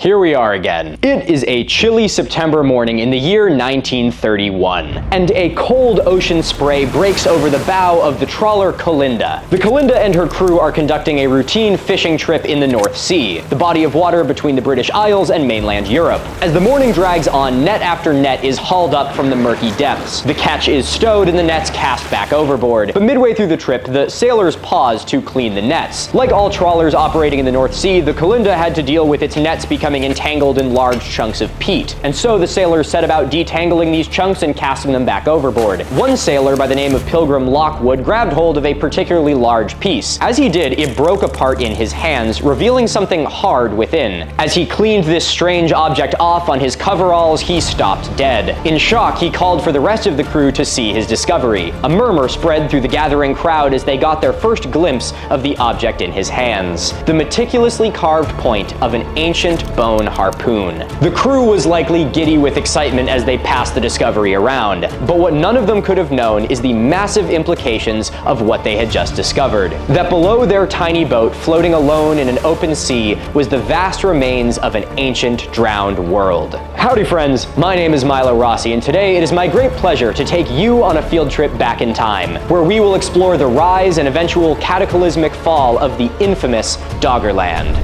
Here we are again. It is a chilly September morning in the year 1931, and a cold ocean spray breaks over the bow of the trawler Colinda. The Colinda and her crew are conducting a routine fishing trip in the North Sea, the body of water between the British Isles and mainland Europe. As the morning drags on, net after net is hauled up from the murky depths. The catch is stowed and the nets cast back overboard. But midway through the trip, the sailors pause to clean the nets. Like all trawlers operating in the North Sea, the Colinda had to deal with its nets becoming entangled in large chunks of peat. And so the sailors set about detangling these chunks and casting them back overboard. One sailor by the name of Pilgrim Lockwood grabbed hold of a particularly large piece. As he did, it broke apart in his hands, revealing something hard within. As he cleaned this strange object off on his coveralls, he stopped dead. In shock, he called for the rest of the crew to see his discovery. A murmur spread through the gathering crowd as they got their first glimpse of the object in his hands. The meticulously carved point of an ancient bone harpoon. The crew was likely giddy with excitement as they passed the discovery around, but what none of them could have known is the massive implications of what they had just discovered. That below their tiny boat, floating alone in an open sea, was the vast remains of an ancient drowned world. Howdy friends, my name is Milo Rossi, and today it is my great pleasure to take you on a field trip back in time, where we will explore the rise and eventual cataclysmic fall of the infamous Doggerland.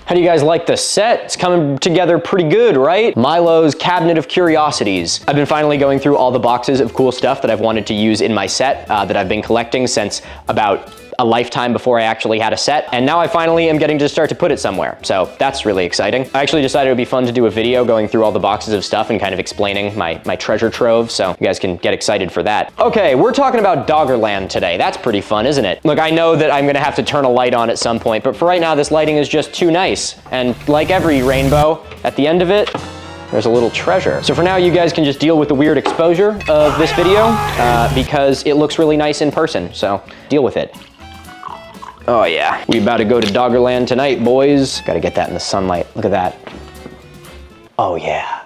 How do you guys like the set? It's coming together pretty good, right? Milo's Cabinet of Curiosities. I've been finally going through all the boxes of cool stuff that I've wanted to use in my set that I've been collecting since about a lifetime before I actually had a set, and now I finally am getting to start to put it somewhere, so that's really exciting. I actually decided it would be fun to do a video going through all the boxes of stuff and kind of explaining my treasure trove, so you guys can get excited for that. Okay, we're talking about Doggerland today. That's pretty fun, isn't it? Look, I know that I'm gonna have to turn a light on at some point, but for right now, this lighting is just too nice. And like every rainbow, at the end of it, there's a little treasure. So for now, you guys can just deal with the weird exposure of this video because it looks really nice in person, so deal with it. Oh yeah, we about to go to Doggerland tonight, boys. Gotta get that in the sunlight. Look at that. Oh yeah.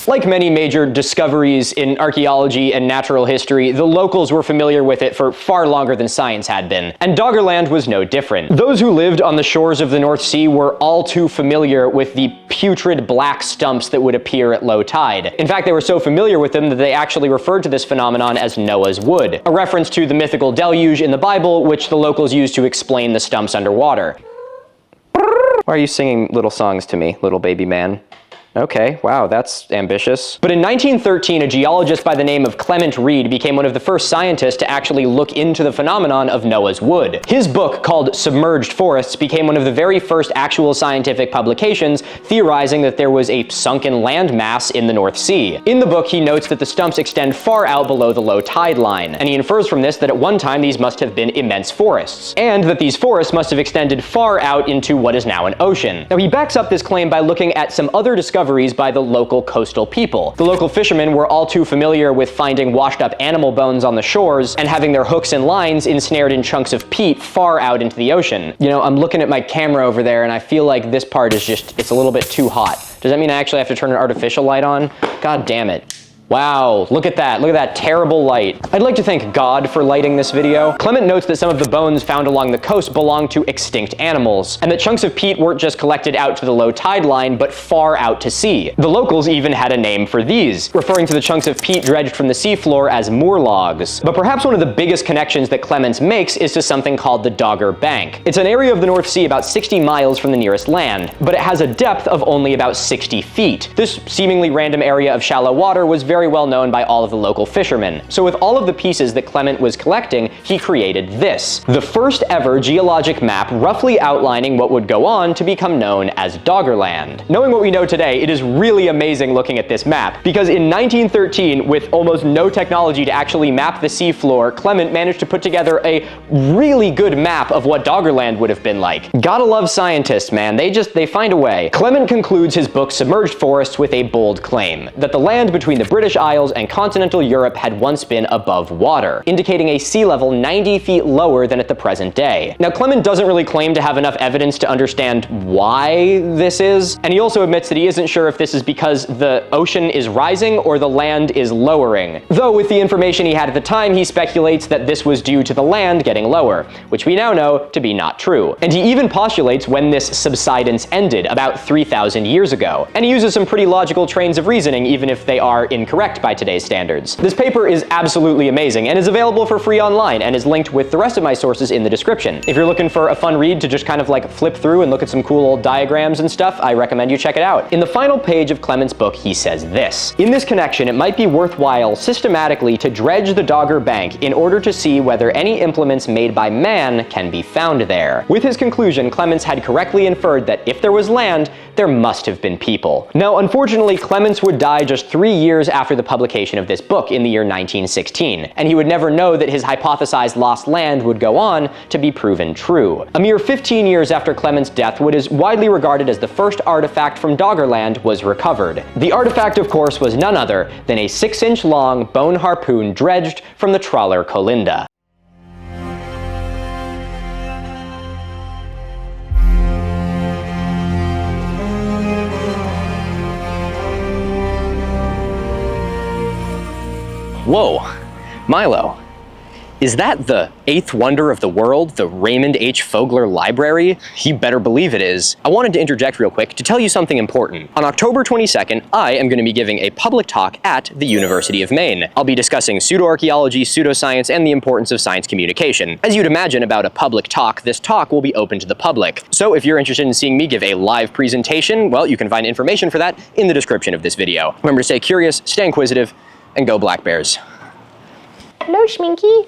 Like many major discoveries in archaeology and natural history, the locals were familiar with it for far longer than science had been, and Doggerland was no different. Those who lived on the shores of the North Sea were all too familiar with the putrid black stumps that would appear at low tide. In fact, they were so familiar with them that they actually referred to this phenomenon as Noah's Wood, a reference to the mythical deluge in the Bible, which the locals used to explain the stumps underwater. Why are you singing little songs to me, little baby man? Okay, wow, that's ambitious. But in 1913, a geologist by the name of Clement Reed became one of the first scientists to actually look into the phenomenon of Noah's Wood. His book, called Submerged Forests, became one of the very first actual scientific publications theorizing that there was a sunken landmass in the North Sea. In the book, he notes that the stumps extend far out below the low tide line, and he infers from this that at one time these must have been immense forests, and that these forests must have extended far out into what is now an ocean. Now, he backs up this claim by looking at some other discoveries by the local coastal people. The local fishermen were all too familiar with finding washed up animal bones on the shores and having their hooks and lines ensnared in chunks of peat far out into the ocean. You know, I'm looking at my camera over there and I feel like this part is just, it's a little bit too hot. Does that mean I actually have to turn an artificial light on? God damn it. Wow, look at that terrible light. I'd like to thank God for lighting this video. Clement notes that some of the bones found along the coast belonged to extinct animals, and that chunks of peat weren't just collected out to the low tide line, but far out to sea. The locals even had a name for these, referring to the chunks of peat dredged from the seafloor as moor logs. But perhaps one of the biggest connections that Clements makes is to something called the Dogger Bank. It's an area of the North Sea about 60 miles from the nearest land, but it has a depth of only about 60 feet. This seemingly random area of shallow water was very well known by all of the local fishermen. So with all of the pieces that Clement was collecting, he created this, the first ever geologic map roughly outlining what would go on to become known as Doggerland. Knowing what we know today, it is really amazing looking at this map, because in 1913, with almost no technology to actually map the seafloor, Clement managed to put together a really good map of what Doggerland would have been like. Gotta love scientists, man. They find a way. Clement concludes his book Submerged Forests with a bold claim, that the land between the British British Isles and continental Europe had once been above water, indicating a sea level 90 feet lower than at the present day. Now, Clement doesn't really claim to have enough evidence to understand why this is, and he also admits that he isn't sure if this is because the ocean is rising or the land is lowering. Though with the information he had at the time, he speculates that this was due to the land getting lower, which we now know to be not true. And he even postulates when this subsidence ended, about 3,000 years ago. And he uses some pretty logical trains of reasoning, even if they are incorrect by today's standards. This paper is absolutely amazing and is available for free online and is linked with the rest of my sources in the description. If you're looking for a fun read to just kind of like flip through and look at some cool old diagrams and stuff, I recommend you check it out. In the final page of Clement's book, he says this: "In this connection, it might be worthwhile systematically to dredge the Dogger Bank in order to see whether any implements made by man can be found there." With his conclusion, Clements had correctly inferred that if there was land, there must have been people. Now, unfortunately, Clements would die just 3 years after the publication of this book in the year 1916, and he would never know that his hypothesized lost land would go on to be proven true. A mere 15 years after Clements' death, what is widely regarded as the first artifact from Doggerland was recovered. The artifact, of course, was none other than a 6-inch long bone harpoon dredged from the trawler Colinda. Whoa, Milo, is that the 8th wonder of the world, the Raymond H. Fogler Library? You better believe it is. I wanted to interject real quick to tell you something important. On October 22nd, I am going to be giving a public talk at the University of Maine. I'll be discussing pseudoarchaeology, pseudoscience, and the importance of science communication. As you'd imagine about a public talk, this talk will be open to the public. So if you're interested in seeing me give a live presentation, well, you can find information for that in the description of this video. Remember to stay curious, stay inquisitive, and go Black Bears. Hello, Schminky.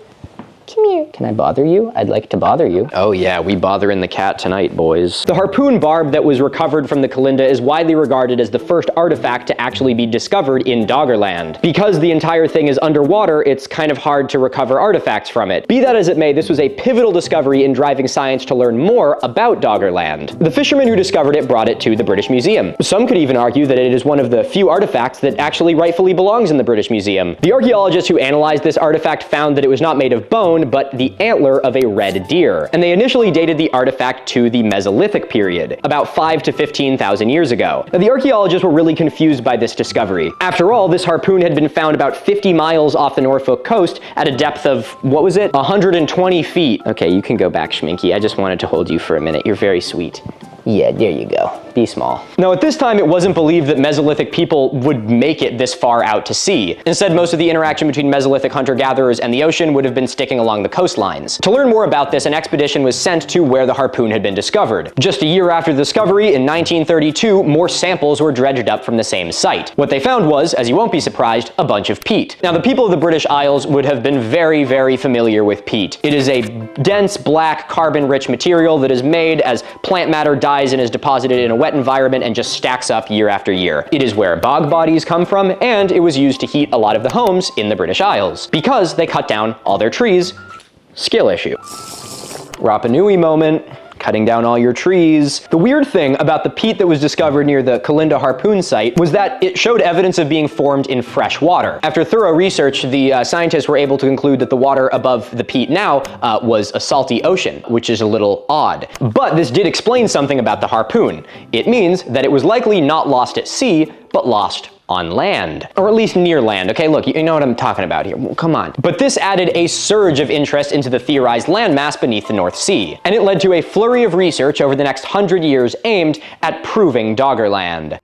Come here. Can I bother you? I'd like to bother you. Oh yeah, we bothering the cat tonight, boys. The harpoon barb that was recovered from the Colinda is widely regarded as the first artifact to actually be discovered in Doggerland. Because the entire thing is underwater, it's kind of hard to recover artifacts from it. Be that as it may, this was a pivotal discovery in driving science to learn more about Doggerland. The fisherman who discovered it brought it to the British Museum. Some could even argue that it is one of the few artifacts that actually rightfully belongs in the British Museum. The archaeologists who analyzed this artifact found that it was not made of bone, but the antler of a red deer. And they initially dated the artifact to the Mesolithic period, about 5 to 15,000 years ago. Now, the archaeologists were really confused by this discovery. After all, this harpoon had been found about 50 miles off the Norfolk coast at a depth of, what was it? 120 feet. Okay, you can go back, Schminky. I just wanted to hold you for a minute. You're very sweet. Yeah, there you go. Be small. Now, at this time, it wasn't believed that Mesolithic people would make it this far out to sea. Instead, most of the interaction between Mesolithic hunter-gatherers and the ocean would have been sticking along the coastlines. To learn more about this, an expedition was sent to where the harpoon had been discovered. Just a year after the discovery, in 1932, more samples were dredged up from the same site. What they found was, as you won't be surprised, a bunch of peat. Now, the people of the British Isles would have been very, very familiar with peat. It is a dense, black, carbon-rich material that is made as plant matter dies and is deposited in a wet environment and just stacks up year after year. It is where bog bodies come from, and it was used to heat a lot of the homes in the British Isles. Because they cut down all their trees. Skill issue. Rapa Nui moment. Cutting down all your trees. The weird thing about the peat that was discovered near the Colinda harpoon site was that it showed evidence of being formed in fresh water. After thorough research, the scientists were able to conclude that the water above the peat now was a salty ocean, which is a little odd. But this did explain something about the harpoon. It means that it was likely not lost at sea, but lost on land. Or at least near land. Okay, look, you know what I'm talking about here. Well, come on. But this added a surge of interest into the theorized landmass beneath the North Sea. And it led to a flurry of research over the next 100 years aimed at proving Doggerland.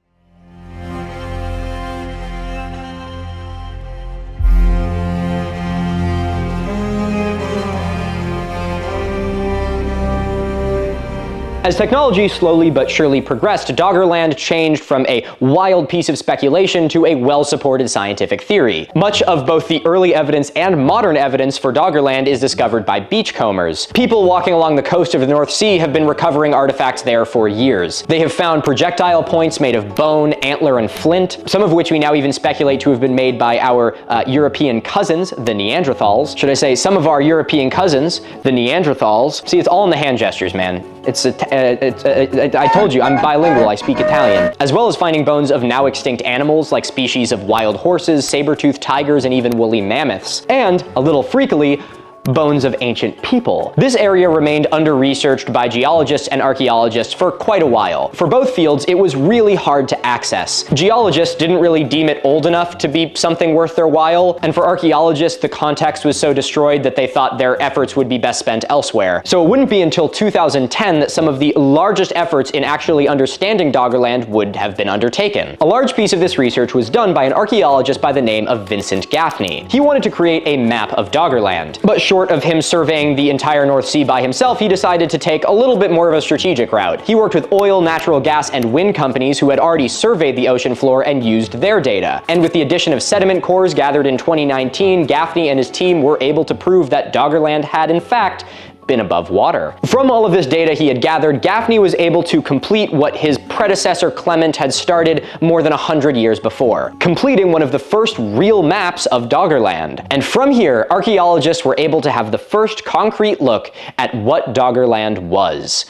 As technology slowly but surely progressed, Doggerland changed from a wild piece of speculation to a well-supported scientific theory. Much of both the early evidence and modern evidence for Doggerland is discovered by beachcombers. People walking along the coast of the North Sea have been recovering artifacts there for years. They have found projectile points made of bone, antler, and flint, some of which we now even speculate to have been made by our European cousins, the Neanderthals. Should I say, some of our European cousins, the Neanderthals. See, it's all in the hand gestures, man. It's I told you, I'm bilingual, I speak Italian. As well as finding bones of now extinct animals like species of wild horses, saber-toothed tigers, and even woolly mammoths. And, a little freakily, bones of ancient people. This area remained under-researched by geologists and archaeologists for quite a while. For both fields, it was really hard to access. Geologists didn't really deem it old enough to be something worth their while, and for archaeologists, the context was so destroyed that they thought their efforts would be best spent elsewhere. So it wouldn't be until 2010 that some of the largest efforts in actually understanding Doggerland would have been undertaken. A large piece of this research was done by an archaeologist by the name of Vincent Gaffney. He wanted to create a map of Doggerland, but short of him surveying the entire North Sea by himself, he decided to take a little bit more of a strategic route. He worked with oil, natural gas, and wind companies who had already surveyed the ocean floor and used their data. And with the addition of sediment cores gathered in 2019, Gaffney and his team were able to prove that Doggerland had, in fact, been above water. From all of this data he had gathered, Gaffney was able to complete what his predecessor Clement had started more than 100 years before, completing one of the first real maps of Doggerland. And from here, archaeologists were able to have the first concrete look at what Doggerland was.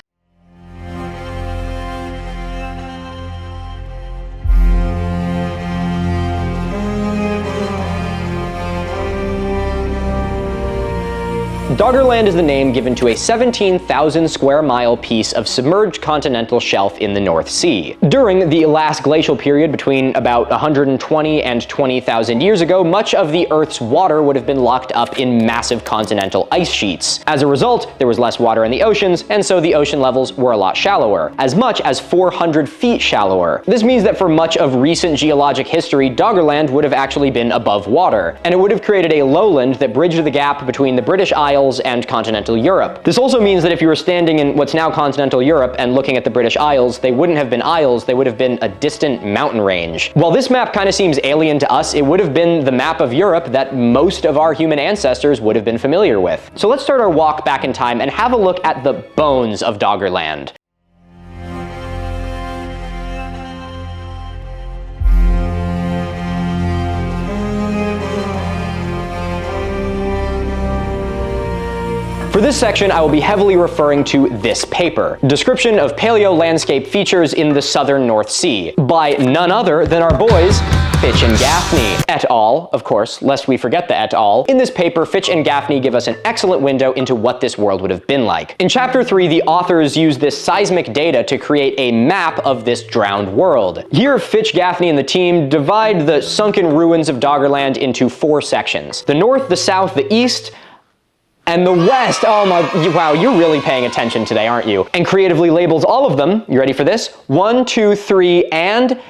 Doggerland is the name given to a 17,000 square mile piece of submerged continental shelf in the North Sea. During the last glacial period between about 120 and 20,000 years ago, much of the Earth's water would have been locked up in massive continental ice sheets. As a result, there was less water in the oceans, and so the ocean levels were a lot shallower, as much as 400 feet shallower. This means that for much of recent geologic history, Doggerland would have actually been above water, and it would have created a lowland that bridged the gap between the British Isles and continental Europe. This also means that if you were standing in what's now continental Europe and looking at the British Isles, they wouldn't have been isles, they would have been a distant mountain range. While this map kind of seems alien to us, it would have been the map of Europe that most of our human ancestors would have been familiar with. So let's start our walk back in time and have a look at the bones of Doggerland. For this section, I will be heavily referring to this paper, Description of Paleo Landscape Features in the Southern North Sea, by none other than our boys, Fitch and Gaffney, et al., of course, lest we forget the et al. In this paper, Fitch and Gaffney give us an excellent window into what this world would have been like. In Chapter 3, the authors use this seismic data to create a map of this drowned world. Here, Fitch, Gaffney, and the team divide the sunken ruins of Doggerland into 4 sections: the north, the south, the east, and the west. Oh my, wow, you're really paying attention today, aren't you? And creatively labels all of them. You ready for this? 1, 2, 3, and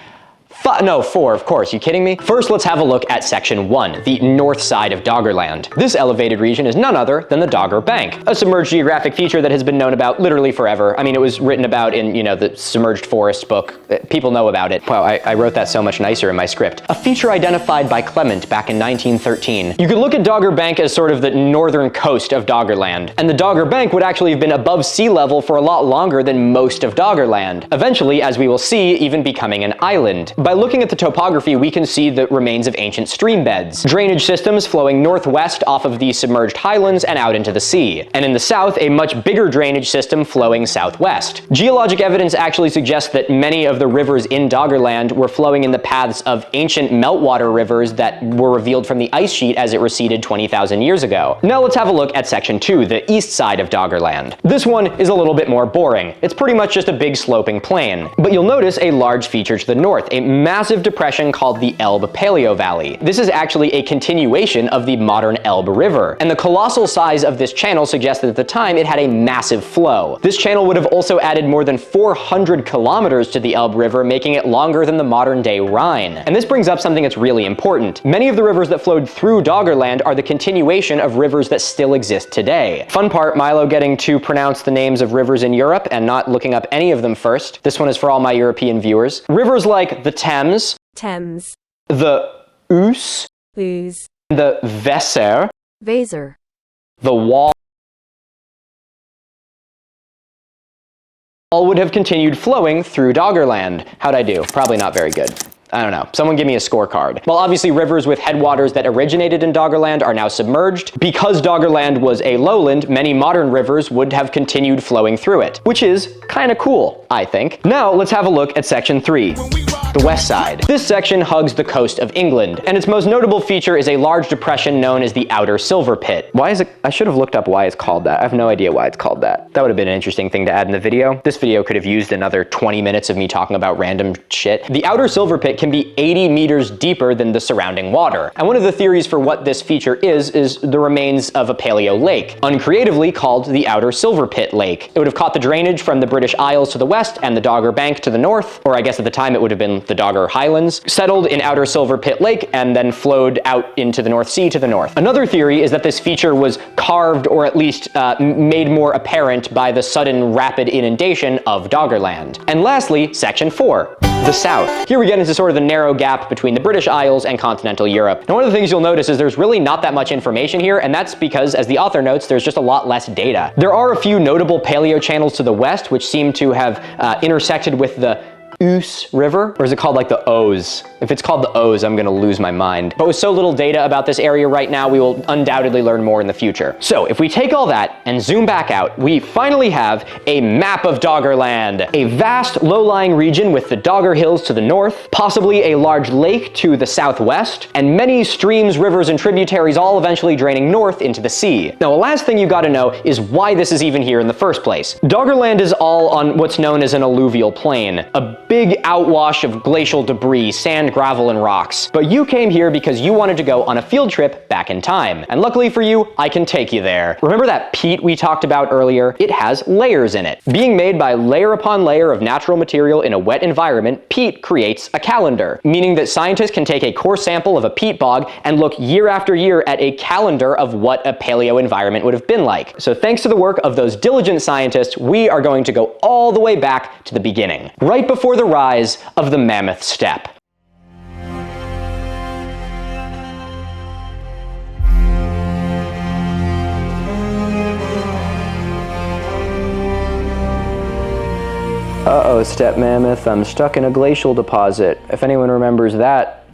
4, of course. You kidding me? First, let's have a look at Section 1, the north side of Doggerland. This elevated region is none other than the Dogger Bank, a submerged geographic feature that has been known about literally forever. I mean, it was written about in, the Submerged Forest book. People know about it. Wow, I wrote that so much nicer in my script. A feature identified by Clement back in 1913. You could look at Dogger Bank as sort of the northern coast of Doggerland, and the Dogger Bank would actually have been above sea level for a lot longer than most of Doggerland, eventually, as we will see, even becoming an island. By looking at the topography, we can see the remains of ancient stream beds, drainage systems flowing northwest off of the submerged highlands and out into the sea, and in the south, a much bigger drainage system flowing southwest. Geologic evidence actually suggests that many of the rivers in Doggerland were flowing in the paths of ancient meltwater rivers that were revealed from the ice sheet as it receded 20,000 years ago. Now let's have a look at Section 2, the east side of Doggerland. This one is a little bit more boring. It's pretty much just a big sloping plain, but you'll notice a large feature to the north, a massive depression called the Elbe Paleo Valley. This is actually a continuation of the modern Elbe River, and the colossal size of this channel suggests that at the time it had a massive flow. This channel would have also added more than 400 kilometers to the Elbe River, making it longer than the modern-day Rhine. And this brings up something that's really important. Many of the rivers that flowed through Doggerland are the continuation of rivers that still exist today. Fun part, Milo getting to pronounce the names of rivers in Europe and not looking up any of them first. This one is for all my European viewers. Rivers like the Thames, the Ouse, the Weser, the Wall, all would have continued flowing through Doggerland. How'd I do? Probably not very good. I don't know. Someone give me a scorecard. Well, obviously rivers with headwaters that originated in Doggerland are now submerged. Because Doggerland was a lowland, many modern rivers would have continued flowing through it, which is kind of cool, I think. Now let's have a look at section 3. The west side. This section hugs the coast of England, and its most notable feature is a large depression known as the Outer Silver Pit. Why is it? I should have looked up why it's called that. I have no idea why it's called that. That would have been an interesting thing to add in the video. This video could have used another 20 minutes of me talking about random shit. The Outer Silver Pit can be 80 meters deeper than the surrounding water. And one of the theories for what this feature is the remains of a paleo lake, uncreatively called the Outer Silver Pit Lake. It would have caught the drainage from the British Isles to the west and the Dogger Bank to the north, or I guess at the time it would have been the Dogger Highlands, settled in Outer Silver Pit Lake, and then flowed out into the North Sea to the north. Another theory is that this feature was carved or at least made more apparent by the sudden rapid inundation of Doggerland. And lastly, section 4. The south. Here we get into sort of the narrow gap between the British Isles and continental Europe. Now, one of the things you'll notice is there's really not that much information here, and that's because, as the author notes, there's just a lot less data. There are a few notable paleo channels to the west, which seem to have intersected with the Ouse River, or is it called like the Ouse? If it's called the Ouse, I'm gonna lose my mind. But with so little data about this area right now, we will undoubtedly learn more in the future. So if we take all that and zoom back out, we finally have a map of Doggerland. A vast low-lying region with the Dogger Hills to the north, possibly a large lake to the southwest, and many streams, rivers, and tributaries all eventually draining north into the sea. Now, the last thing you gotta know is why this is even here in the first place. Doggerland is all on what's known as an alluvial plain, a big outwash of glacial debris, sand, gravel, and rocks. But you came here because you wanted to go on a field trip back in time. And luckily for you, I can take you there. Remember that peat we talked about earlier? It has layers in it. Being made by layer upon layer of natural material in a wet environment, peat creates a calendar, meaning that scientists can take a core sample of a peat bog and look year after year at a calendar of what a paleo environment would have been like. So thanks to the work of those diligent scientists, we are going to go all the way back to the beginning, right before the rise of the Mammoth Steppe. Uh-oh, steppe mammoth, I'm stuck in a glacial deposit. If anyone remembers that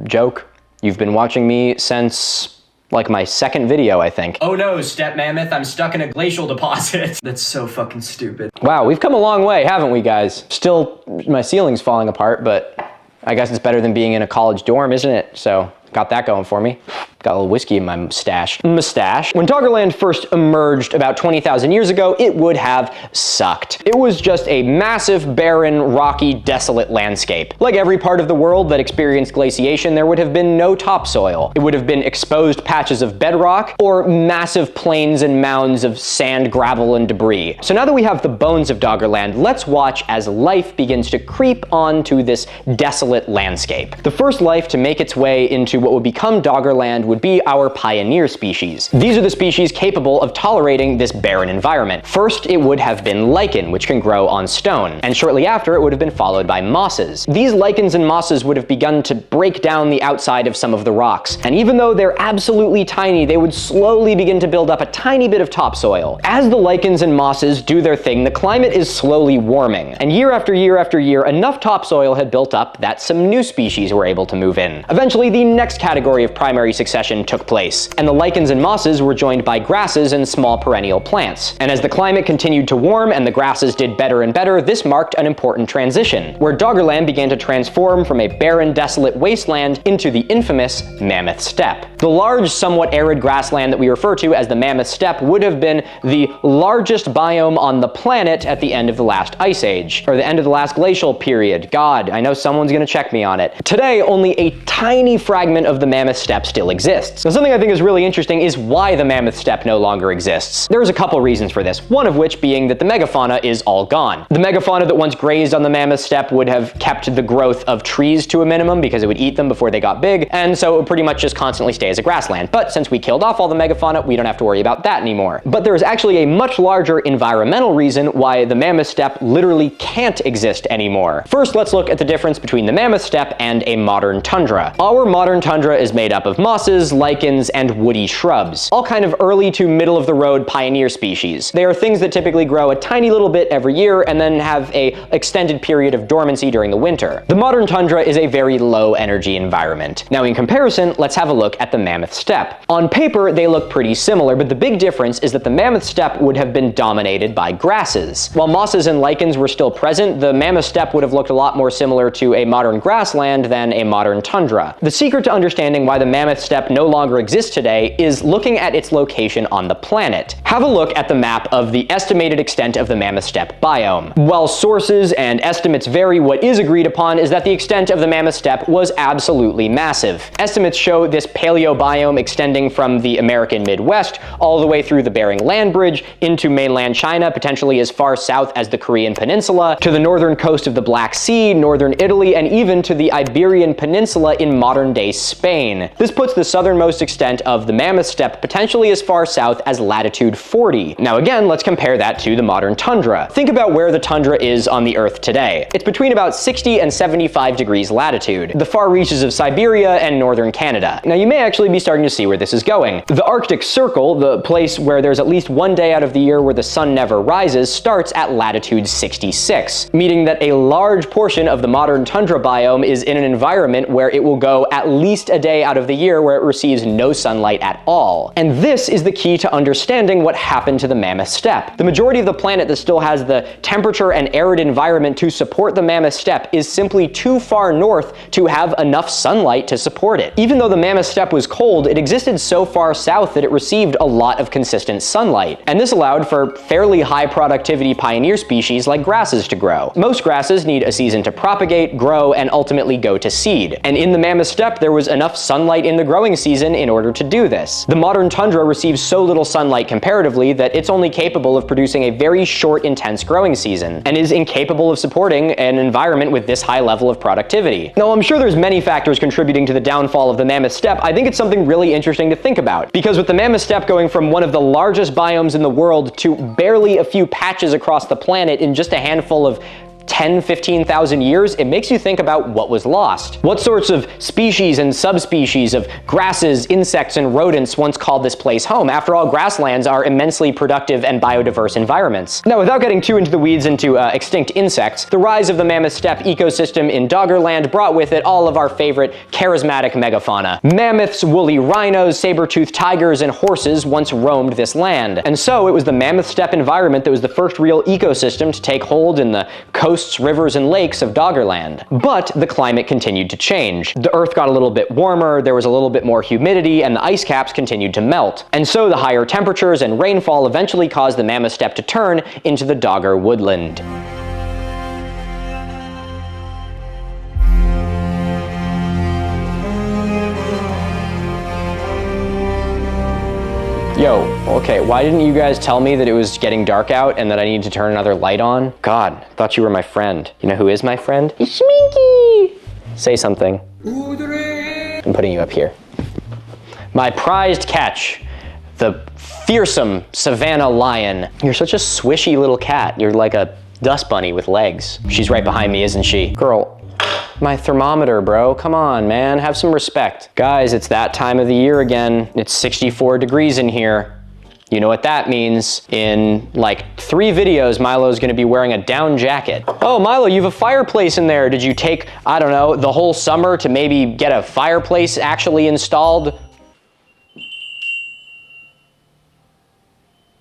joke, you've been watching me since like my second video, I think. Oh no, steppe mammoth, I'm stuck in a glacial deposit. That's so fucking stupid. Wow, we've come a long way, haven't we, guys? Still, my ceiling's falling apart, but I guess it's better than being in a college dorm, isn't it? So, got that going for me. Got a little whiskey in my mustache. When Doggerland first emerged about 20,000 years ago, it would have sucked. It was just a massive, barren, rocky, desolate landscape. Like every part of the world that experienced glaciation, there would have been no topsoil. It would have been exposed patches of bedrock or massive plains and mounds of sand, gravel, and debris. So now that we have the bones of Doggerland, let's watch as life begins to creep onto this desolate landscape. The first life to make its way into what would become Doggerland would be our pioneer species. These are the species capable of tolerating this barren environment. First, it would have been lichen, which can grow on stone, and shortly after, it would have been followed by mosses. These lichens and mosses would have begun to break down the outside of some of the rocks, and even though they're absolutely tiny, they would slowly begin to build up a tiny bit of topsoil. As the lichens and mosses do their thing, the climate is slowly warming, and year after year after year, enough topsoil had built up that some new species were able to move in. Eventually, the next category of primary succession took place, and the lichens and mosses were joined by grasses and small perennial plants. And as the climate continued to warm and the grasses did better and better, this marked an important transition, where Doggerland began to transform from a barren, desolate wasteland into the infamous Mammoth Steppe. The large, somewhat arid grassland that we refer to as the Mammoth Steppe would have been the largest biome on the planet at the end of the last ice age, or the end of the last glacial period. God, I know someone's gonna check me on it. Today, only a tiny fragment of the Mammoth Steppe still exists. Now, something I think is really interesting is why the Mammoth Steppe no longer exists. There's a couple reasons for this, one of which being that the megafauna is all gone. The megafauna that once grazed on the Mammoth Steppe would have kept the growth of trees to a minimum because it would eat them before they got big, and so it would pretty much just constantly stay as a grassland. But since we killed off all the megafauna, we don't have to worry about that anymore. But there is actually a much larger environmental reason why the Mammoth Steppe literally can't exist anymore. First, let's look at the difference between the Mammoth Steppe and a modern tundra. Our modern tundra is made up of mosses, mosses, lichens, and woody shrubs. All kind of early to middle of the road pioneer species. They are things that typically grow a tiny little bit every year and then have a extended period of dormancy during the winter. The modern tundra is a very low energy environment. Now in comparison, let's have a look at the Mammoth Steppe. On paper, they look pretty similar, but the big difference is that the Mammoth Steppe would have been dominated by grasses. While mosses and lichens were still present, the Mammoth Steppe would have looked a lot more similar to a modern grassland than a modern tundra. The secret to understanding why the Mammoth Steppe no longer exists today is looking at its location on the planet. Have a look at the map of the estimated extent of the Mammoth Steppe biome. While sources and estimates vary, what is agreed upon is that the extent of the Mammoth Steppe was absolutely massive. Estimates show this paleobiome extending from the American Midwest all the way through the Bering Land Bridge into mainland China, potentially as far south as the Korean Peninsula, to the northern coast of the Black Sea, northern Italy, and even to the Iberian Peninsula in modern-day Spain. This puts the southernmost extent of the Mammoth Steppe potentially as far south as latitude 40. Now again, let's compare that to the modern tundra. Think about where the tundra is on the Earth today. It's between about 60 and 75 degrees latitude, the far reaches of Siberia and northern Canada. Now you may actually be starting to see where this is going. The Arctic Circle, the place where there's at least one day out of the year where the sun never rises, starts at latitude 66, meaning that a large portion of the modern tundra biome is in an environment where it will go at least a day out of the year where it receives no sunlight at all. And this is the key to understanding what happened to the Mammoth Steppe. The majority of the planet that still has the temperature and arid environment to support the Mammoth Steppe is simply too far north to have enough sunlight to support it. Even though the Mammoth Steppe was cold, it existed so far south that it received a lot of consistent sunlight. And this allowed for fairly high productivity pioneer species like grasses to grow. Most grasses need a season to propagate, grow, and ultimately go to seed. And in the Mammoth Steppe, there was enough sunlight in the growing season in order to do this. The modern tundra receives so little sunlight comparatively that it's only capable of producing a very short, intense growing season, and is incapable of supporting an environment with this high level of productivity. Now, I'm sure there's many factors contributing to the downfall of the Mammoth Steppe. I think it's something really interesting to think about, because with the Mammoth Steppe going from one of the largest biomes in the world to barely a few patches across the planet in just a handful of 10,000–15,000 years, it makes you think about what was lost. What sorts of species and subspecies of grasses, insects, and rodents once called this place home? After all, grasslands are immensely productive and biodiverse environments. Now, without getting too into the weeds into extinct insects, the rise of the Mammoth Steppe ecosystem in Doggerland brought with it all of our favorite charismatic megafauna. Mammoths, woolly rhinos, saber-toothed tigers, and horses once roamed this land. And so it was the Mammoth Steppe environment that was the first real ecosystem to take hold in the coasts, rivers, and lakes of Doggerland. But the climate continued to change. The Earth got a little bit warmer, there was a little bit more humidity, and the ice caps continued to melt. And so the higher temperatures and rainfall eventually caused the Mammoth Steppe to turn into the Dogger Woodland. Yo, okay, why didn't you guys tell me that it was getting dark out and that I needed to turn another light on? God, thought you were my friend. You know who is my friend? Schminky! Say something. I'm putting you up here. My prized catch, the fearsome Savannah lion. You're such a swishy little cat. You're like a dust bunny with legs. She's right behind me, isn't she? Girl, my thermometer, bro. Come on, man. Have some respect. Guys, it's that time of the year again. It's 64 degrees in here. You know what that means. In like 3 videos, Milo's gonna be wearing a down jacket. Oh, Milo, you have a fireplace in there. Did you take, I don't know, the whole summer to maybe get a fireplace actually installed?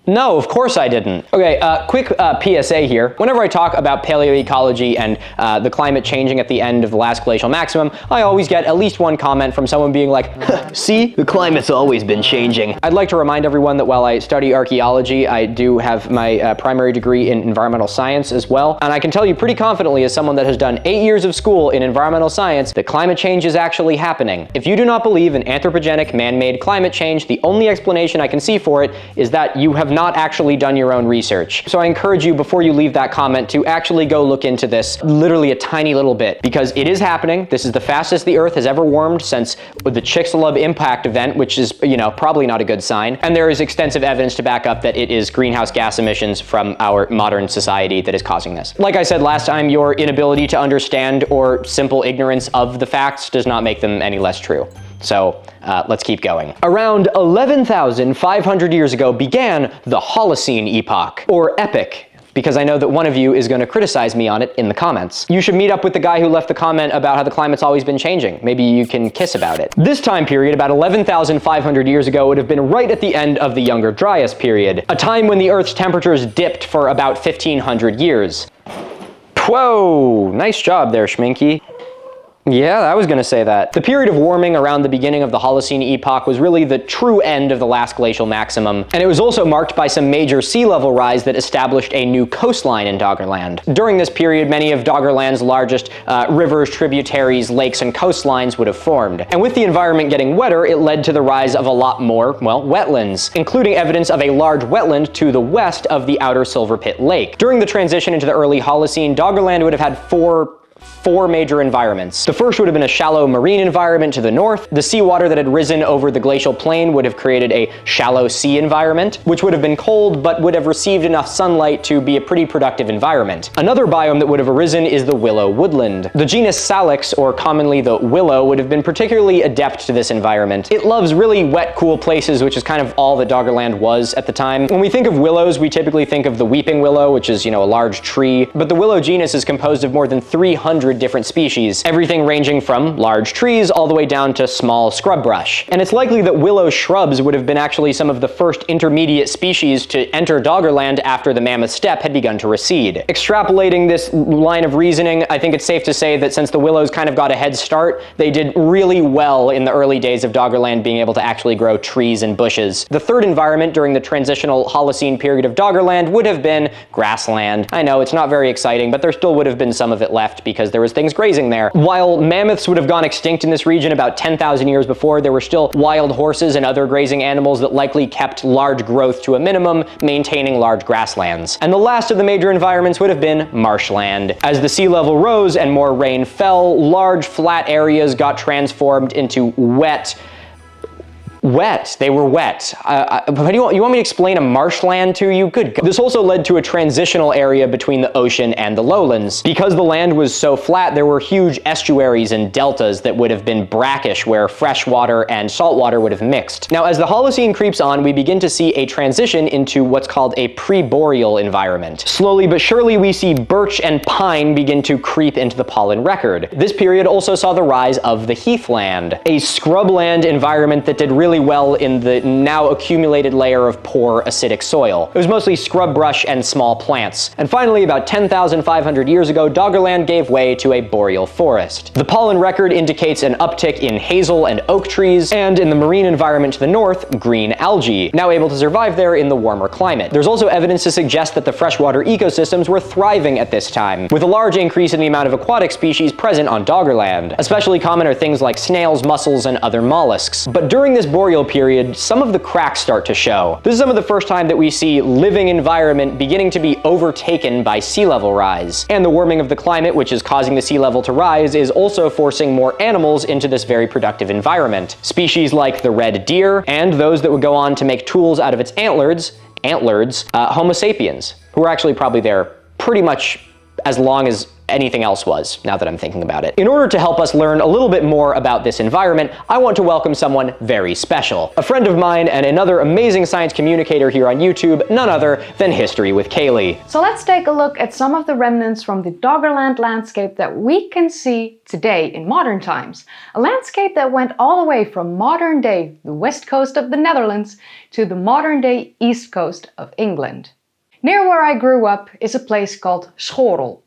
No, of course I didn't. Okay, quick PSA here. Whenever I talk about paleoecology and the climate changing at the end of the last glacial maximum, I always get at least one comment from someone being like, see, the climate's always been changing. I'd like to remind everyone that while I study archaeology, I do have my primary degree in environmental science as well. And I can tell you pretty confidently as someone that has done 8 years of school in environmental science, that climate change is actually happening. If you do not believe in anthropogenic man-made climate change, the only explanation I can see for it is that you have not actually done your own research. So I encourage you, before you leave that comment, to actually go look into this literally a tiny little bit, because it is happening. This is the fastest the Earth has ever warmed since the Chicxulub impact event, which is, you know, probably not a good sign. And there is extensive evidence to back up that it is greenhouse gas emissions from our modern society that is causing this. Like I said last time, your inability to understand or simple ignorance of the facts does not make them any less true. So let's keep going. Around 11,500 years ago began the Holocene epoch, or epoch, because I know that one of you is going to criticize me on it in the comments. You should meet up with the guy who left the comment about how the climate's always been changing. Maybe you can kiss about it. This time period, about 11,500 years ago, would have been right at the end of the Younger Dryas period, a time when the Earth's temperatures dipped for about 1,500 years. Whoa, nice job there, Schminky. Yeah, I was gonna say that. The period of warming around the beginning of the Holocene epoch was really the true end of the last glacial maximum, and it was also marked by some major sea level rise that established a new coastline in Doggerland. During this period, many of Doggerland's largest rivers, tributaries, lakes, and coastlines would have formed. And with the environment getting wetter, it led to the rise of a lot more, well, wetlands, including evidence of a large wetland to the west of the outer Silver Pit Lake. During the transition into the early Holocene, Doggerland would have had four major environments. The first would have been a shallow marine environment to the north. The seawater that had risen over the glacial plain would have created a shallow sea environment, which would have been cold but would have received enough sunlight to be a pretty productive environment. Another biome that would have arisen is the willow woodland. The genus Salix, or commonly the willow, would have been particularly adept to this environment. It loves really wet, cool places, which is kind of all that Doggerland was at the time. When we think of willows, we typically think of the weeping willow, which is, a large tree, but the willow genus is composed of more than 300 different species, everything ranging from large trees all the way down to small scrub brush. And it's likely that willow shrubs would have been actually some of the first intermediate species to enter Doggerland after the Mammoth Steppe had begun to recede. Extrapolating this line of reasoning, I think it's safe to say that since the willows kind of got a head start, they did really well in the early days of Doggerland being able to actually grow trees and bushes. The third environment during the transitional Holocene period of Doggerland would have been grassland. I know it's not very exciting, but there still would have been some of it left because there was things grazing there. While mammoths would have gone extinct in this region about 10,000 years before, there were still wild horses and other grazing animals that likely kept large growth to a minimum, maintaining large grasslands. And the last of the major environments would have been marshland. As the sea level rose and more rain fell, large flat areas got transformed into wet. They were wet. You want me to explain a marshland to you? Good God. This also led to a transitional area between the ocean and the lowlands. Because the land was so flat, there were huge estuaries and deltas that would have been brackish, where fresh water and salt water would have mixed. Now, as the Holocene creeps on, we begin to see a transition into what's called a pre-boreal environment. Slowly but surely, we see birch and pine begin to creep into the pollen record. This period also saw the rise of the heathland, a scrubland environment that did really well in the now accumulated layer of poor acidic soil. It was mostly scrub brush and small plants. And finally, about 10,500 years ago, Doggerland gave way to a boreal forest. The pollen record indicates an uptick in hazel and oak trees, and in the marine environment to the north, green algae, now able to survive there in the warmer climate. There's also evidence to suggest that the freshwater ecosystems were thriving at this time, with a large increase in the amount of aquatic species present on Doggerland. Especially common are things like snails, mussels, and other mollusks. But during this boreal period, some of the cracks start to show. This is some of the first time that we see living environment beginning to be overtaken by sea level rise. And the warming of the climate, which is causing the sea level to rise, is also forcing more animals into this very productive environment. Species like the red deer, and those that would go on to make tools out of its antlers, Homo sapiens, who are actually probably there pretty much as long as anything else was, now that I'm thinking about it. In order to help us learn a little bit more about this environment, I want to welcome someone very special. A friend of mine and another amazing science communicator here on YouTube, none other than History with Kaylee. So let's take a look at some of the remnants from the Doggerland landscape that we can see today in modern times. A landscape that went all the way from modern day, the west coast of the Netherlands, to the modern day east coast of England. Near where I grew up is a place called Schorel.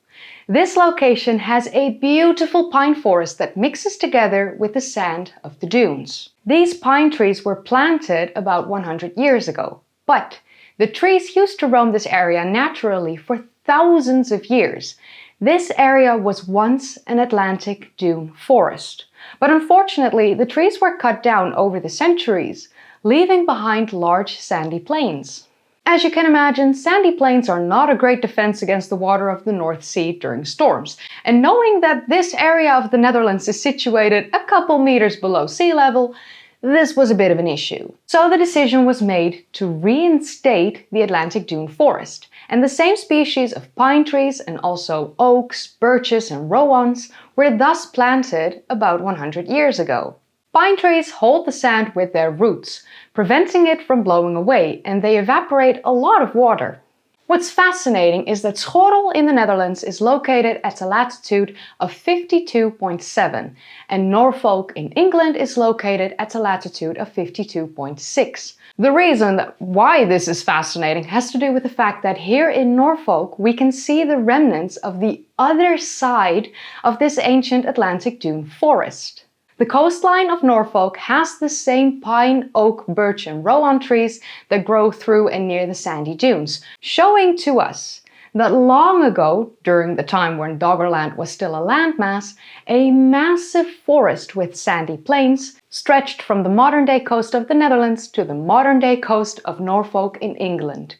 This location has a beautiful pine forest that mixes together with the sand of the dunes. These pine trees were planted about 100 years ago, but the trees used to roam this area naturally for thousands of years. This area was once an Atlantic Dune Forest, but unfortunately the trees were cut down over the centuries, leaving behind large sandy plains. As you can imagine, sandy plains are not a great defense against the water of the North Sea during storms. And knowing that this area of the Netherlands is situated a couple meters below sea level, this was a bit of an issue. So the decision was made to reinstate the Atlantic Dune Forest. And the same species of pine trees and also oaks, birches and rowans were thus planted about 100 years ago. Pine trees hold the sand with their roots, preventing it from blowing away, and they evaporate a lot of water. What's fascinating is that Schorl in the Netherlands is located at a latitude of 52.7 and Norfolk in England is located at a latitude of 52.6. The reason why this is fascinating has to do with the fact that here in Norfolk we can see the remnants of the other side of this ancient Atlantic Dune Forest. The coastline of Norfolk has the same pine, oak, birch and rowan trees that grow through and near the sandy dunes, showing to us that long ago, during the time when Doggerland was still a landmass, a massive forest with sandy plains stretched from the modern-day coast of the Netherlands to the modern-day coast of Norfolk in England.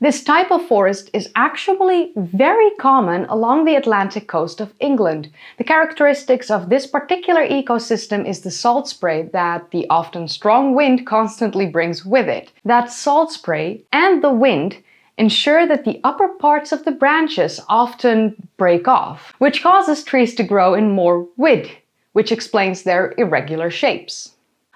This type of forest is actually very common along the Atlantic coast of England. The characteristics of this particular ecosystem is the salt spray that the often strong wind constantly brings with it. That salt spray and the wind ensure that the upper parts of the branches often break off, which causes trees to grow in more wood, which explains their irregular shapes.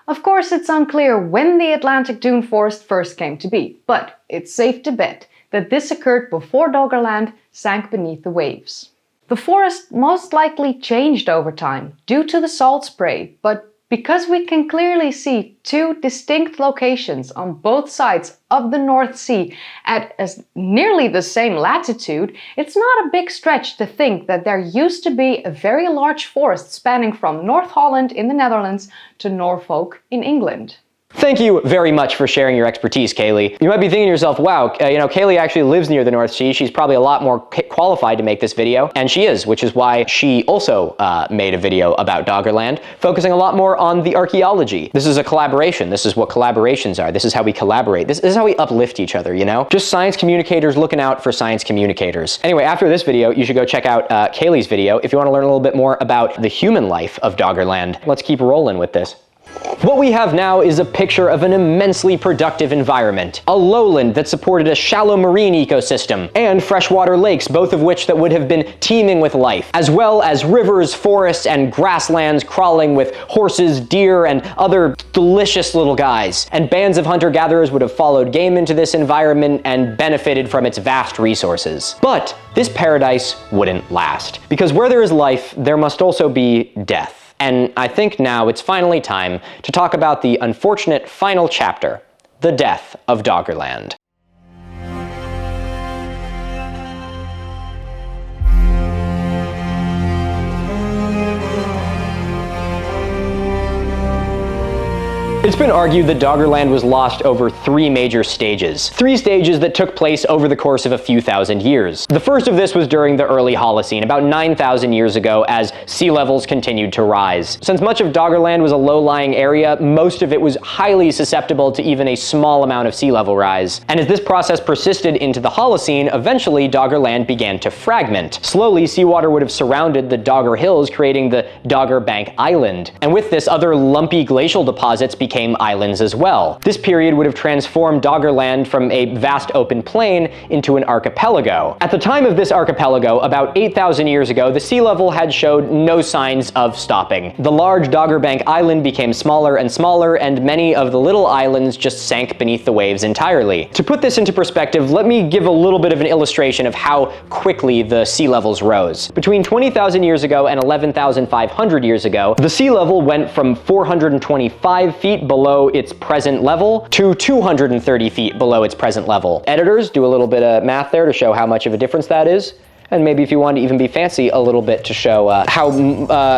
Of course, it's unclear when the Atlantic Dune Forest first came to be, but it's safe to bet that this occurred before Doggerland sank beneath the waves. The forest most likely changed over time due to the salt spray, but because we can clearly see two distinct locations on both sides of the North Sea at nearly the same latitude, it's not a big stretch to think that there used to be a very large forest spanning from North Holland in the Netherlands to Norfolk in England. Thank you very much for sharing your expertise, Kaylee. You might be thinking to yourself, wow, Kaylee actually lives near the North Sea. She's probably a lot more qualified to make this video. And she is, which is why she also made a video about Doggerland, focusing a lot more on the archaeology. This is a collaboration. This is what collaborations are. This is how we collaborate. This is how we uplift each other, you know? Just science communicators looking out for science communicators. Anyway, after this video, you should go check out Kaylee's video if you want to learn a little bit more about the human life of Doggerland. Let's keep rolling with this. What we have now is a picture of an immensely productive environment. A lowland that supported a shallow marine ecosystem, and freshwater lakes, both of which that would have been teeming with life, as well as rivers, forests, and grasslands crawling with horses, deer, and other delicious little guys. And bands of hunter-gatherers would have followed game into this environment and benefited from its vast resources. But this paradise wouldn't last, because where there is life, there must also be death. And I think now it's finally time to talk about the unfortunate final chapter, the death of Doggerland. It's been argued that Doggerland was lost over three major stages. Three stages that took place over the course of a few thousand years. The first of this was during the early Holocene, about 9,000 years ago, as sea levels continued to rise. Since much of Doggerland was a low-lying area, most of it was highly susceptible to even a small amount of sea level rise. And as this process persisted into the Holocene, eventually Doggerland began to fragment. Slowly, seawater would have surrounded the Dogger Hills, creating the Dogger Bank Island. And with this, other lumpy glacial deposits became islands as well. This period would have transformed Doggerland from a vast open plain into an archipelago. At the time of this archipelago, about 8,000 years ago, the sea level had showed no signs of stopping. The large Dogger Bank Island became smaller and smaller, and many of the little islands just sank beneath the waves entirely. To put this into perspective, let me give a little bit of an illustration of how quickly the sea levels rose. Between 20,000 years ago and 11,500 years ago, the sea level went from 425 feet below its present level to 230 feet below its present level. Editors, do a little bit of math there to show how much of a difference that is. And maybe if you want to even be fancy, a little bit to show how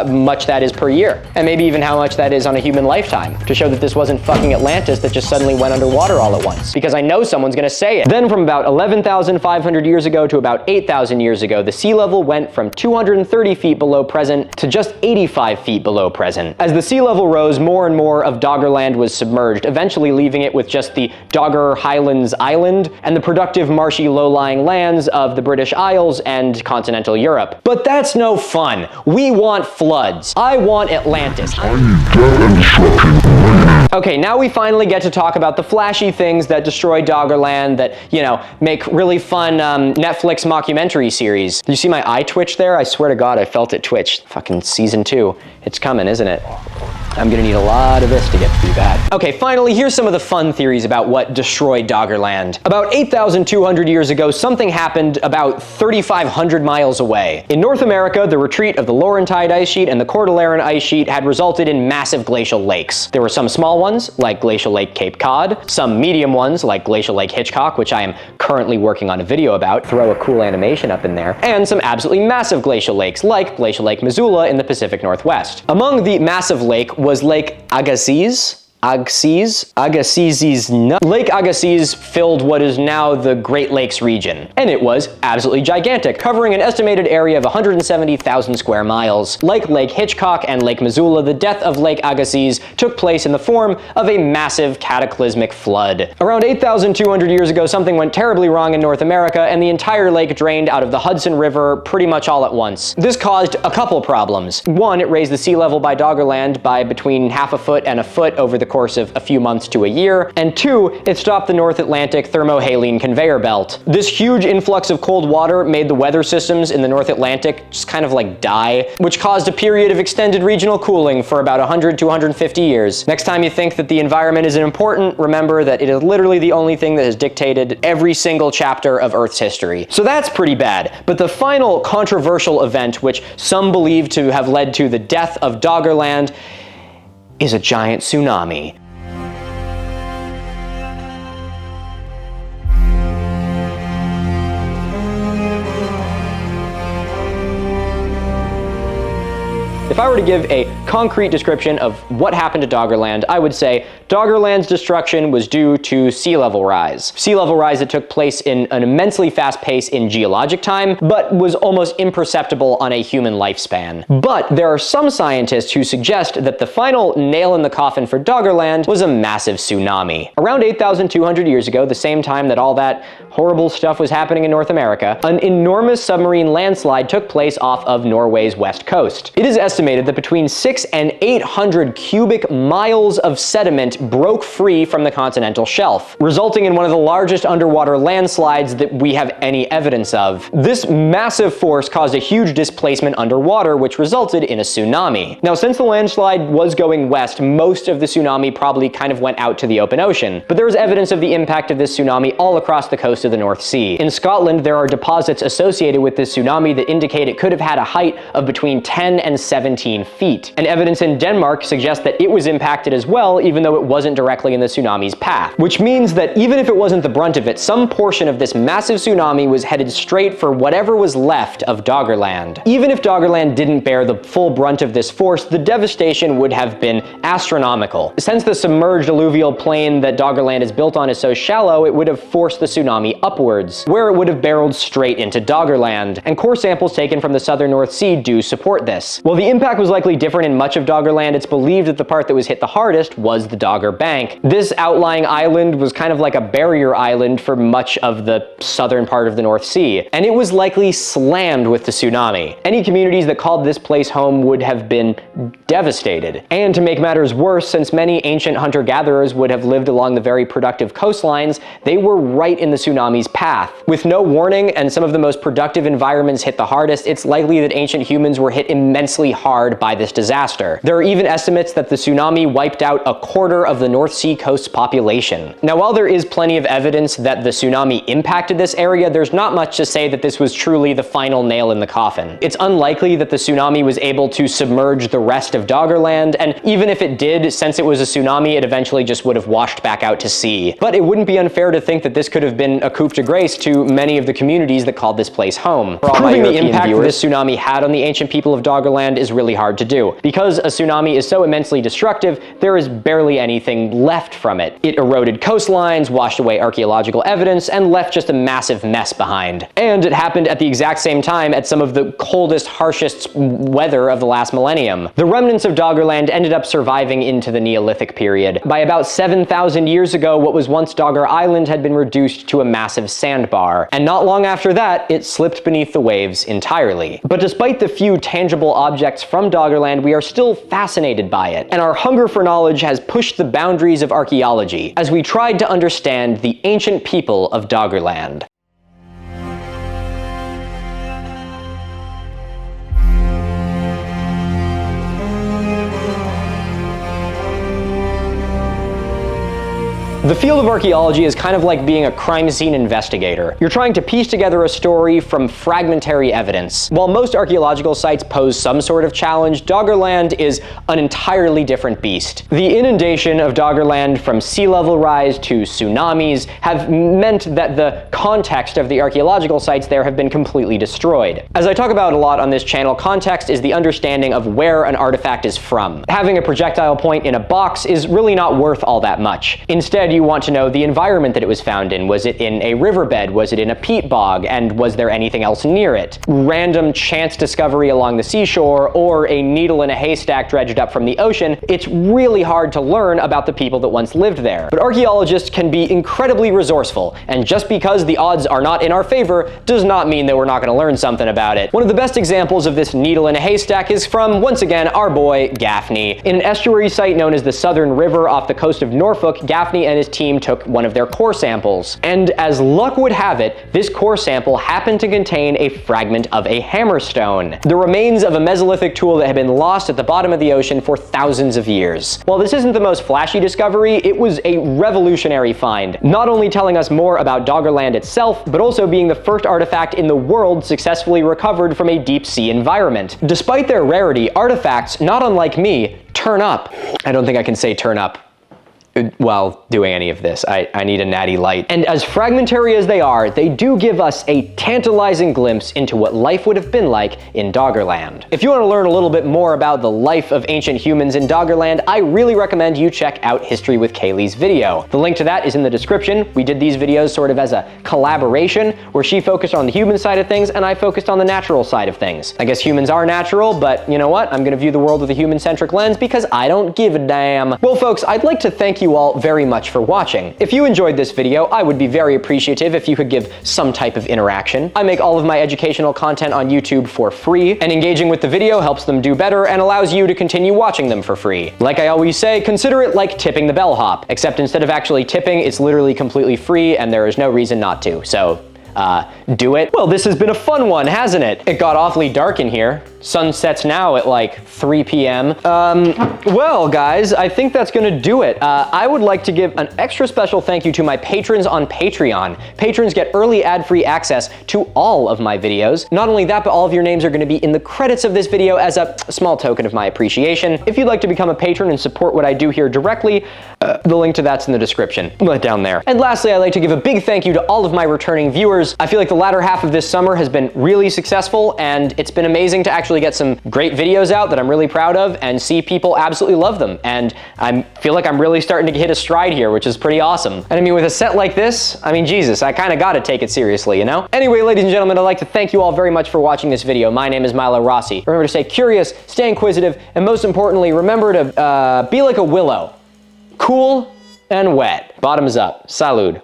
much that is per year. And maybe even how much that is on a human lifetime, to show that this wasn't fucking Atlantis that just suddenly went underwater all at once. Because I know someone's gonna say it. Then from about 11,500 years ago to about 8,000 years ago, the sea level went from 230 feet below present to just 85 feet below present. As the sea level rose, more and more of Doggerland was submerged, eventually leaving it with just the Dogger Highlands Island and the productive marshy low-lying lands of the British Isles and continental Europe. But that's no fun. We want floods. I want Atlantis. Okay, now we finally get to talk about the flashy things that destroy Doggerland, that, you know, make really fun Netflix mockumentary series. Did you see my eye twitch there? I swear to God, I felt it twitch. Fucking season 2. It's coming, isn't it? I'm gonna need a lot of this to get through that. Okay, finally, here's some of the fun theories about what destroyed Doggerland. About 8,200 years ago, something happened about 3,500 miles away. In North America, the retreat of the Laurentide ice sheet and the Cordilleran ice sheet had resulted in massive glacial lakes. There were some small ones, like Glacial Lake Cape Cod, some medium ones, like Glacial Lake Hitchcock, which I am currently working on a video about, throw a cool animation up in there, and some absolutely massive glacial lakes, like Glacial Lake Missoula in the Pacific Northwest. Among the massive lake was Lake Agassiz. Lake Agassiz filled what is now the Great Lakes region, and it was absolutely gigantic, covering an estimated area of 170,000 square miles. Like Lake Hitchcock and Lake Missoula, the death of Lake Agassiz took place in the form of a massive cataclysmic flood. Around 8,200 years ago, something went terribly wrong in North America, and the entire lake drained out of the Hudson River pretty much all at once. This caused a couple problems. One, it raised the sea level by Doggerland by between half a foot and a foot over the course of a few months to a year, and two, it stopped the North Atlantic thermohaline conveyor belt. This huge influx of cold water made the weather systems in the North Atlantic just kind of like die, which caused a period of extended regional cooling for about 100 to 150 years. Next time you think that the environment isn't important, remember that it is literally the only thing that has dictated every single chapter of Earth's history. So that's pretty bad. But the final controversial event, which some believe to have led to the death of Doggerland, is a giant tsunami. If I were to give a concrete description of what happened to Doggerland, I would say Doggerland's destruction was due to sea level rise. Sea level rise that took place in an immensely fast pace in geologic time, but was almost imperceptible on a human lifespan. But there are some scientists who suggest that the final nail in the coffin for Doggerland was a massive tsunami. Around 8,200 years ago, the same time that all that horrible stuff was happening in North America, an enormous submarine landslide took place off of Norway's west coast. It is estimated that between 600 and 800 cubic miles of sediment broke free from the continental shelf, resulting in one of the largest underwater landslides that we have any evidence of. This massive force caused a huge displacement underwater, which resulted in a tsunami. Now, since the landslide was going west, most of the tsunami probably kind of went out to the open ocean, but there is evidence of the impact of this tsunami all across the coast of the North Sea. In Scotland, there are deposits associated with this tsunami that indicate it could have had a height of between 10 and 17 feet. And evidence in Denmark suggests that it was impacted as well, even though it wasn't directly in the tsunami's path. Which means that even if it wasn't the brunt of it, some portion of this massive tsunami was headed straight for whatever was left of Doggerland. Even if Doggerland didn't bear the full brunt of this force, the devastation would have been astronomical. Since the submerged alluvial plain that Doggerland is built on is so shallow, it would have forced the tsunami upwards, where it would have barreled straight into Doggerland, and core samples taken from the southern North Sea do support this. While the impact was likely different in much of Doggerland, it's believed that the part that was hit the hardest was the Dogger Bank. This outlying island was kind of like a barrier island for much of the southern part of the North Sea, and it was likely slammed with the tsunami. Any communities that called this place home would have been devastated. And to make matters worse, since many ancient hunter-gatherers would have lived along the very productive coastlines, they were right in the tsunami's path. With no warning and some of the most productive environments hit the hardest, it's likely that ancient humans were hit immensely hard by this disaster. There are even estimates that the tsunami wiped out a quarter of the North Sea coast's population. Now, while there is plenty of evidence that the tsunami impacted this area, there's not much to say that this was truly the final nail in the coffin. It's unlikely that the tsunami was able to submerge the rest of Doggerland, and even if it did, since it was a tsunami, it eventually just would have washed back out to sea. But it wouldn't be unfair to think that this could have been a coup de grace to many of the communities that called this place home. Proving the impact that this tsunami had on the ancient people of Doggerland is really hard to do. Because a tsunami is so immensely destructive, there is barely anything left from it. It eroded coastlines, washed away archaeological evidence, and left just a massive mess behind. And it happened at the exact same time at some of the coldest, harshest weather of the last millennium. The remnants of Doggerland ended up surviving into the Neolithic period. By about 7,000 years ago, what was once Dogger Island had been reduced to a massive sandbar, and not long after that, it slipped beneath the waves entirely. But despite the few tangible objects from Doggerland, we are still fascinated by it, and our hunger for knowledge has pushed the boundaries of archaeology as we tried to understand the ancient people of Doggerland. The field of archaeology is kind of like being a crime scene investigator. You're trying to piece together a story from fragmentary evidence. While most archaeological sites pose some sort of challenge, Doggerland is an entirely different beast. The inundation of Doggerland, from sea level rise to tsunamis, have meant that the context of the archaeological sites there have been completely destroyed. As I talk about a lot on this channel, context is the understanding of where an artifact is from. Having a projectile point in a box is really not worth all that much. Instead, you want to know the environment that it was found in. Was it in a riverbed? Was it in a peat bog? And was there anything else near it? Random chance discovery along the seashore, or a needle in a haystack dredged up from the ocean, it's really hard to learn about the people that once lived there. But archaeologists can be incredibly resourceful, and just because the odds are not in our favor does not mean that we're not going to learn something about it. One of the best examples of this needle in a haystack is from, once again, our boy Gaffney. In an estuary site known as the Southern River off the coast of Norfolk, Gaffney and his team took one of their core samples. And as luck would have it, this core sample happened to contain a fragment of a hammerstone, the remains of a Mesolithic tool that had been lost at the bottom of the ocean for thousands of years. While this isn't the most flashy discovery, it was a revolutionary find, not only telling us more about Doggerland itself, but also being the first artifact in the world successfully recovered from a deep sea environment. Despite their rarity, artifacts, not unlike me, turn up. I don't think I can say turn up while doing any of this. I need a natty light. And as fragmentary as they are, they do give us a tantalizing glimpse into what life would have been like in Doggerland. If you want to learn a little bit more about the life of ancient humans in Doggerland, I really recommend you check out History with Kaylee's video. The link to that is in the description. We did these videos sort of as a collaboration, where she focused on the human side of things and I focused on the natural side of things. I guess humans are natural, but you know what? I'm gonna view the world with a human-centric lens because I don't give a damn. Well, folks, I'd like to thank you all very much for watching. If you enjoyed this video, I would be very appreciative if you could give some type of interaction. I make all of my educational content on YouTube for free, and engaging with the video helps them do better and allows you to continue watching them for free. Like I always say, consider it like tipping the bellhop, except instead of actually tipping, it's literally completely free and there is no reason not to. So, do it. Well, this has been a fun one, hasn't it? It got awfully dark in here. Sun sets now at like 3 p.m. Well, guys, I think that's gonna do it. I would like to give an extra special thank you to my patrons on Patreon. Patrons get early ad-free access to all of my videos. Not only that, but all of your names are gonna be in the credits of this video as a small token of my appreciation. If you'd like to become a patron and support what I do here directly, the link to that's in the description, down there. And lastly, I'd like to give a big thank you to all of my returning viewers. I feel like the latter half of this summer has been really successful, and it's been amazing to actually get some great videos out that I'm really proud of and see people absolutely love them. And I feel like I'm really starting to hit a stride here, which is pretty awesome. And I mean, with a set like this, I mean, Jesus, I kind of got to take it seriously, you know? Anyway, ladies and gentlemen, I'd like to thank you all very much for watching this video. My name is Milo Rossi. Remember to stay curious, stay inquisitive, and most importantly, remember to be like a willow. Cool and wet. Bottoms up. Salud.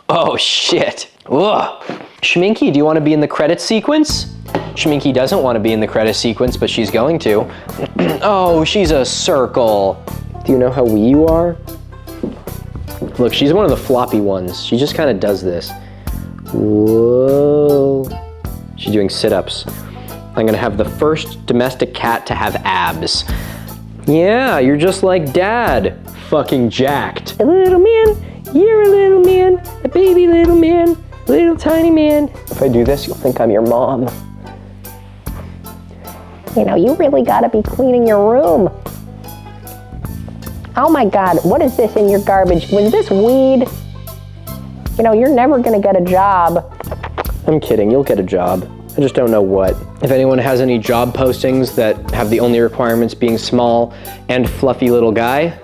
Oh, shit. Ugh. Schminky, do you want to be in the credits sequence? Schminky doesn't want to be in the credits sequence, but she's going to. Oh, she's a circle. Do you know how wee you are? Look, she's one of the floppy ones. She just kind of does this. Whoa. She's doing sit-ups. I'm gonna have the first domestic cat to have abs. Yeah, you're just like Dad. Fucking jacked. A little man, you're a little man, a baby little man, little tiny man. If I do this, you'll think I'm your mom. You know, you really gotta be cleaning your room. Oh my God, what is this in your garbage? Was this weed? You know, you're never gonna get a job. I'm kidding, you'll get a job. I just don't know what. If anyone has any job postings that have the only requirements being small and fluffy little guy,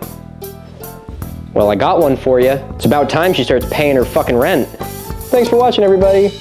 well, I got one for you. It's about time she starts paying her fucking rent. Thanks for watching, everybody.